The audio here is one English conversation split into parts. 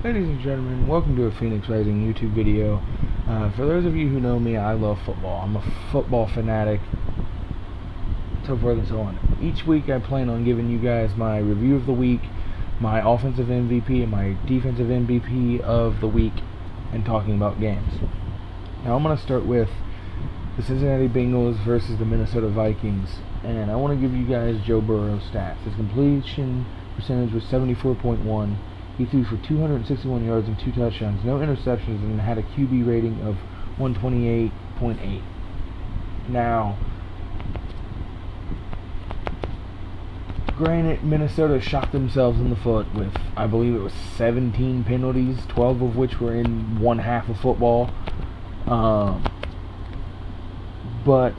Ladies and gentlemen, welcome to a Phoenix Rising YouTube video. For those of you who know me, I love football. I'm a football fanatic, so forth and so on. Each week I plan on giving you guys my review of the week, my offensive MVP and my defensive MVP of the week, and talking about games. Now I'm going to start with the Cincinnati Bengals versus the Minnesota Vikings, and I want to give you guys Joe Burrow's stats. His completion percentage was 74.1. He threw for 261 yards and 2 touchdowns, no interceptions, and had a QB rating of 128.8. Now, granted, Minnesota shot themselves in the foot with, I believe it was 17 penalties, 12 of which were in one half of football. But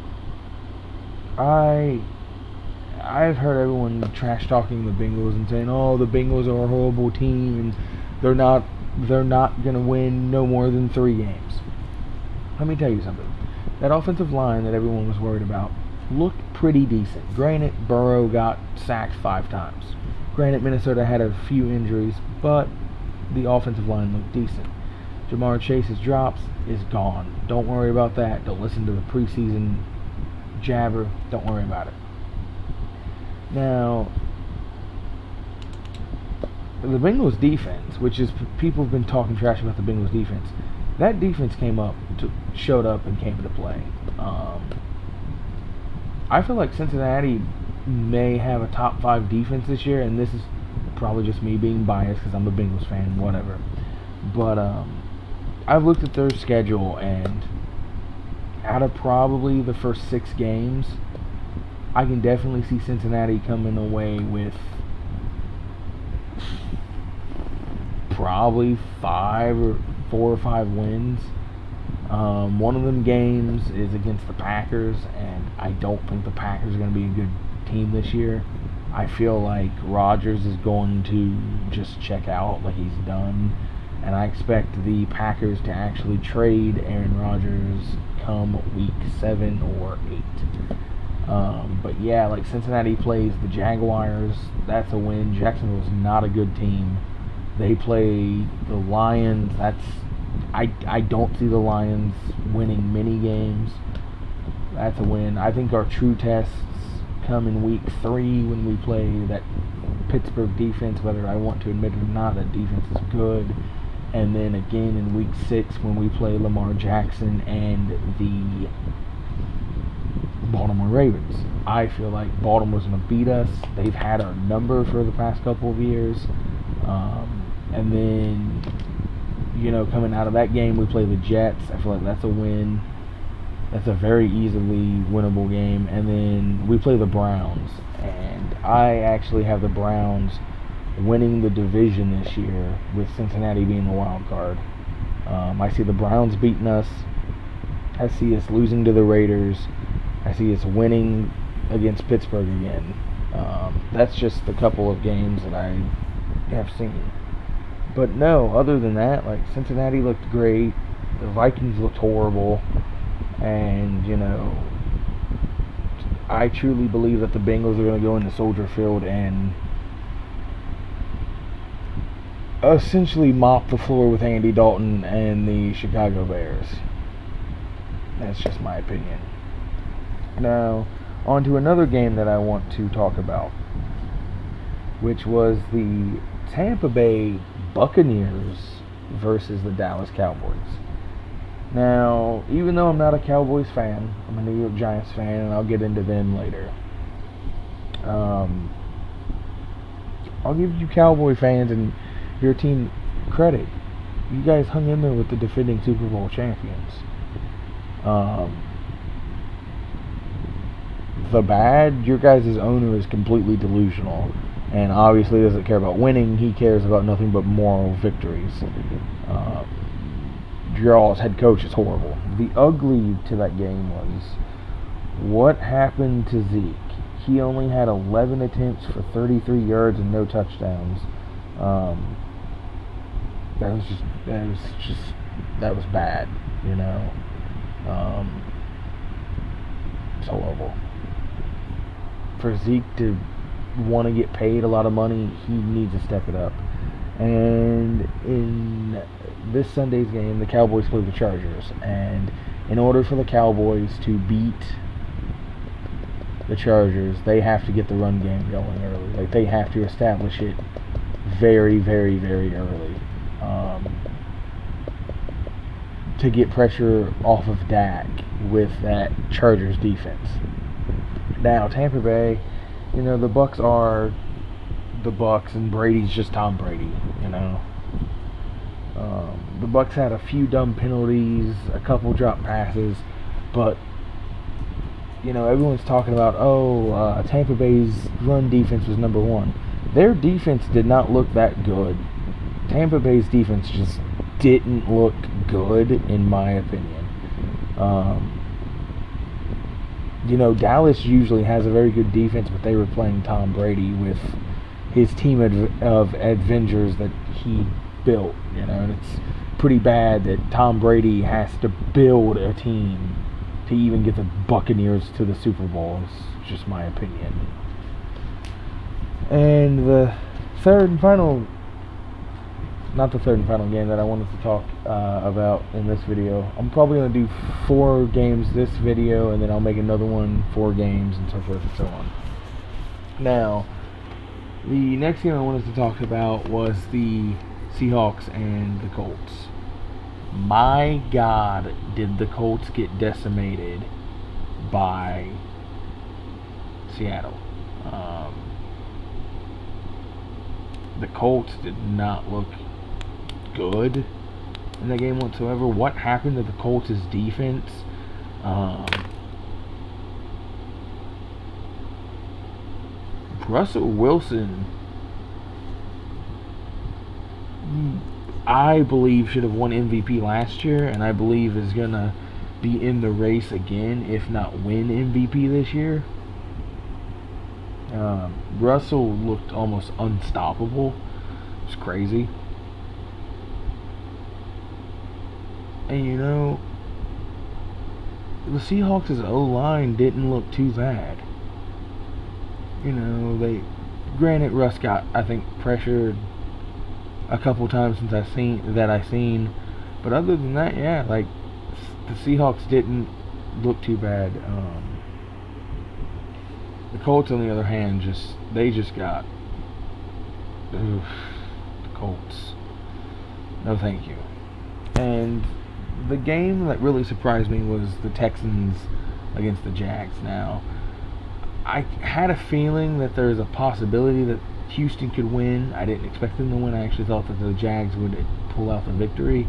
I've heard everyone trash talking the Bengals and saying, "Oh, the Bengals are a horrible team and they're not gonna win no more than 3 games." Let me tell you something. That offensive line that everyone was worried about looked pretty decent. Granted, Burrow got sacked 5 times. Granted, Minnesota had a few injuries, but the offensive line looked decent. Jamar Chase's drops is gone. Don't worry about that. Don't listen to the preseason jabber. Don't worry about it. Now, the Bengals defense, which is, people have been talking trash about the Bengals defense. That defense showed up and came to play. I feel like Cincinnati may have a top 5 defense this year, and this is probably just me being biased because I'm a Bengals fan, whatever. But I've looked at their schedule, and out of probably the first 6 games, I can definitely see Cincinnati coming away with probably 4 or 5 wins. One of them games is against the Packers, and I don't think the Packers are going to be a good team this year. I feel like Rodgers is going to just check out, like he's done, and I expect the Packers to actually trade Aaron Rodgers come week 7 or 8. But yeah, like Cincinnati plays the Jaguars, that's a win. Jacksonville's not a good team. They play the Lions. I don't see the Lions winning many games. That's a win. I think our true tests come in week 3 when we play that Pittsburgh defense, whether I want to admit it or not. That defense is good. And then again in week 6 when we play Lamar Jackson and the Baltimore Ravens. I feel like Baltimore's going to beat us. They've had our number for the past couple of years. And then, coming out of that game, we play the Jets. I feel like that's a win. That's a very easily winnable game. And then we play the Browns. And I actually have the Browns winning the division this year, with Cincinnati being the wild card. I see the Browns beating us. I see us losing to the Raiders. I see us winning against Pittsburgh again. That's just a couple of games that I have seen. But no, other than that, like, Cincinnati looked great. The Vikings looked horrible. And, I truly believe that the Bengals are going to go into Soldier Field and essentially mop the floor with Andy Dalton and the Chicago Bears. That's just my opinion. Now, on to another game that I want to talk about, which was the Tampa Bay Buccaneers versus the Dallas Cowboys. Now, even though I'm not a Cowboys fan, I'm a New York Giants fan, and I'll get into them later. I'll give you Cowboy fans and your team credit. You guys hung in there with the defending Super Bowl champions. Your guys' owner is completely delusional and obviously doesn't care about winning. He cares about nothing but moral victories. Your head coach is horrible. The ugly to that game was what happened to Zeke. He only had 11 attempts for 33 yards and no touchdowns. That was bad, It's horrible. For Zeke to want to get paid a lot of money, he needs to step it up. And in this Sunday's game, the Cowboys play the Chargers. And in order for the Cowboys to beat the Chargers, they have to get the run game going early. Like, they have to establish it very, very, very early to get pressure off of Dak with that Chargers defense. Now, Tampa Bay, the Bucs are the Bucs, and Brady's just Tom Brady. The Bucs had a few dumb penalties, a couple drop passes, but everyone's talking about Tampa Bay's run defense was number one. Their defense did not look that good. Tampa Bay's defense just didn't look good, in my opinion. Dallas usually has a very good defense, but they were playing Tom Brady with his team of Avengers that he built, and it's pretty bad that Tom Brady has to build a team to even get the Buccaneers to the Super Bowl. It's just my opinion. And the third and final game that I wanted to talk about in this video. I'm probably going to do 4 games this video, and then I'll make another one, 4 games, and so forth and so on. Now, the next game I wanted to talk about was the Seahawks and the Colts. My God, did the Colts get decimated by Seattle. The Colts did not look good in the game whatsoever. What happened to the Colts' defense? Russell Wilson, I believe, should have won MVP last year, and I believe is going to be in the race again, if not win MVP this year. Russell looked almost unstoppable. It's crazy. And the Seahawks' O-line didn't look too bad. Granted, Russ got, I think, pressured a couple times since I've seen, but other than that, yeah, the Seahawks didn't look too bad. The Colts, on the other hand, just got the Colts. No, thank you. And the game that really surprised me was the Texans against the Jags. Now, I had a feeling that there was a possibility that Houston could win. I didn't expect them to win. I actually thought that the Jags would pull out the victory.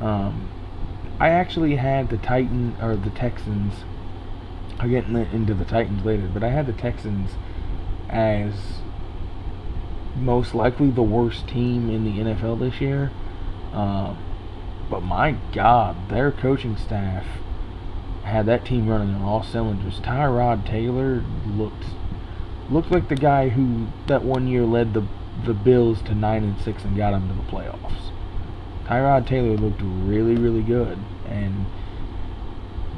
I actually had the Texans. I'll get into the Titans later, but I had the Texans as most likely the worst team in the NFL this year. But my God, their coaching staff had that team running on all cylinders. Tyrod Taylor looked like the guy who that one year led the Bills to 9-6 and got them to the playoffs. Tyrod Taylor looked really, really good, and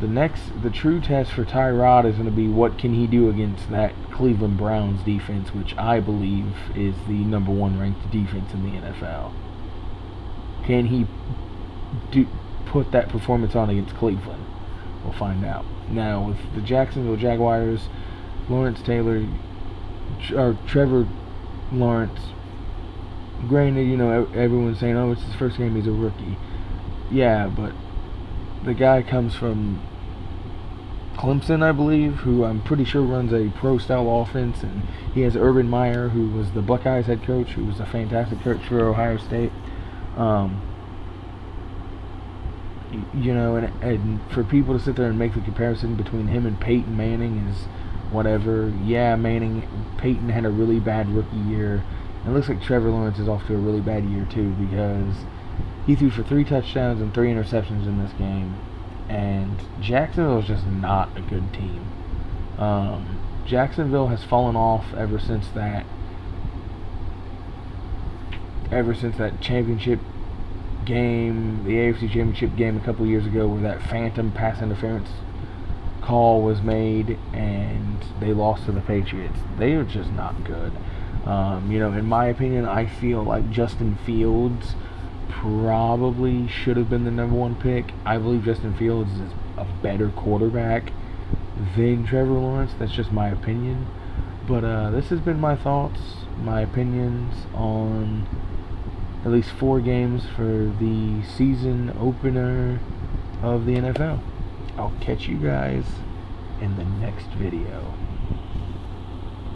the true test for Tyrod is going to be what can he do against that Cleveland Browns defense, which I believe is the number 1 ranked defense in the NFL. Can he put that performance on against Cleveland? We'll find out. Now, with the Jacksonville Jaguars, Trevor Lawrence, granted, everyone's saying, oh, it's his first game, he's a rookie. Yeah, but the guy comes from Clemson, I believe, who I'm pretty sure runs a pro-style offense, and he has Urban Meyer, who was the Buckeyes head coach, who was a fantastic coach for Ohio State. And for people to sit there and make the comparison between him and Peyton Manning is whatever. Yeah, Peyton had a really bad rookie year. And it looks like Trevor Lawrence is off to a really bad year too, because he threw for 3 touchdowns and 3 interceptions in this game. And Jacksonville is just not a good team. Jacksonville has fallen off ever since that championship game, the AFC Championship game a couple years ago, where that phantom pass interference call was made and they lost to the Patriots. They are just not good. In my opinion, I feel like Justin Fields probably should have been the number one pick. I believe Justin Fields is a better quarterback than Trevor Lawrence. That's just my opinion. But this has been my thoughts, my opinions on at least 4 games for the season opener of the NFL. I'll catch you guys in the next video.